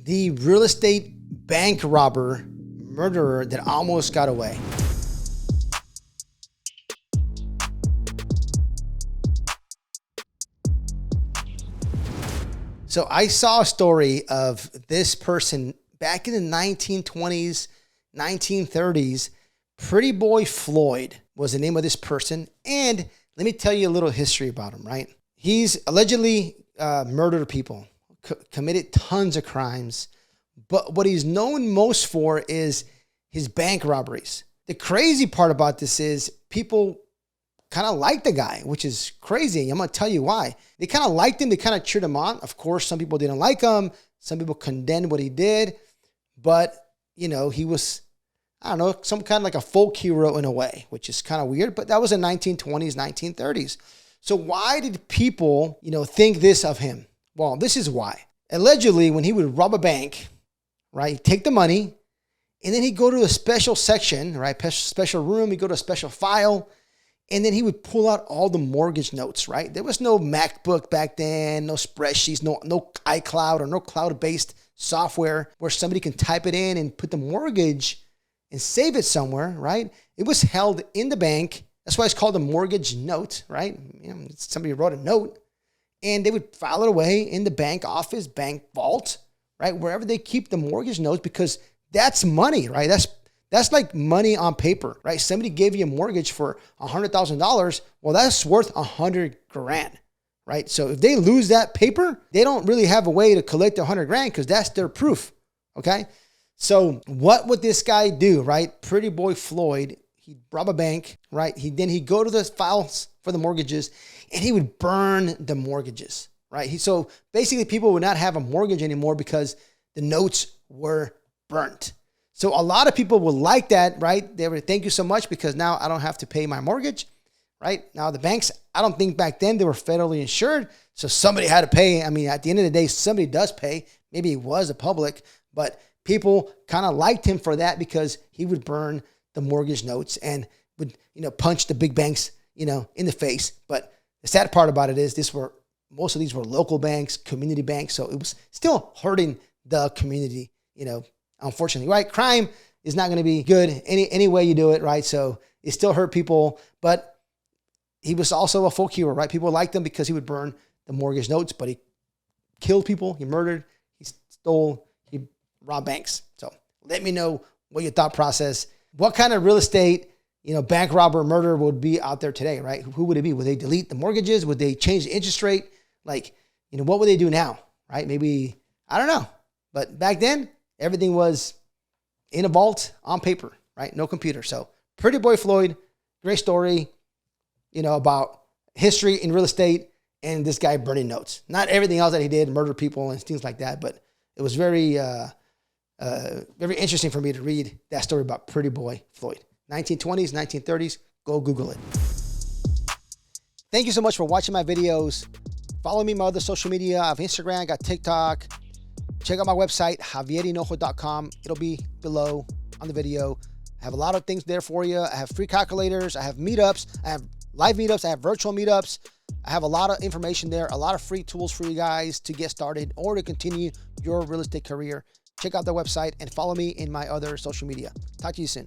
the real estate bank robber murderer that almost got away. So I saw a story of this person back in the 1920s, 1930s. Pretty Boy Floyd was the name of this person. And let me tell you a little history about him, right? He's allegedly murdered people, committed tons of crimes. But what he's known most for is his bank robberies. The crazy part about this is people kind of like the guy, which is crazy. I'm going to tell you why. They kind of liked him. They kind of cheered him on. Of course, some people didn't like him. Some people condemned what he did. But, you know, he was, I don't know, some kind of like a folk hero in a way, which is kind of weird. But that was in 1920s, 1930s. So why did people, you know, think this of him? Well, this is why. Allegedly, when he would rob a bank, right, he'd take the money, and then he'd go to a special section, right, special room. He'd go to a special file. And then he would pull out all the mortgage notes, right? There was no MacBook back then, no spreadsheets, no iCloud or no cloud-based software where somebody can type it in and put the mortgage and save it somewhere, right? It was held in the bank. That's why it's called a mortgage note, right? You know, somebody wrote a note, and they would file it away in the bank office, bank vault, right? Wherever they keep the mortgage notes, because that's money, right? That's like money on paper, right? Somebody gave you a mortgage for $100,000. Well, that's worth $100,000, right? So if they lose that paper, they don't really have a way to collect $100,000 because that's their proof, okay? So what would this guy do, right? Pretty Boy Floyd, he'd rob a bank, right? Then he'd go to the files for the mortgages and he would burn the mortgages, right? So basically people would not have a mortgage anymore because the notes were burnt. So a lot of people will like that, right? They would thank you so much because now I don't have to pay my mortgage, right? Now the banks, I don't think back then they were federally insured. So somebody had to pay. I mean, at the end of the day, somebody does pay. Maybe it was the public, but people kind of liked him for that because he would burn the mortgage notes and would, you know, punch the big banks, you know, in the face. But the sad part about it is most of these were local banks, community banks. So it was still hurting the community, you know, unfortunately, right? Crime is not going to be good any way you do it, right? So it still hurt people, but he was also a folk hero, right? People liked him because he would burn the mortgage notes, but he killed people, he murdered, he stole, he robbed banks. So let me know what your thought process, what kind of real estate, you know, bank robber, murderer would be out there today, right? Who would it be? Would they delete the mortgages? Would they change the interest rate? Like, you know, what would they do now, right? Maybe, I don't know. But back then, everything was in a vault on paper, right? No computer. So Pretty Boy Floyd, great story, you know, about history in real estate and this guy burning notes. Not everything else that he did, murder people and things like that, but it was very interesting for me to read that story about Pretty Boy Floyd. 1920s, 1930s, go Google it. Thank you so much for watching my videos. Follow me on my other social media. I have Instagram, I got TikTok. Check out my website, javierhinojo.com. It'll be below on the video. I have a lot of things there for you. I have free calculators. I have meetups. I have live meetups. I have virtual meetups. I have a lot of information there, a lot of free tools for you guys to get started or to continue your real estate career. Check out the website and follow me in my other social media. Talk to you soon.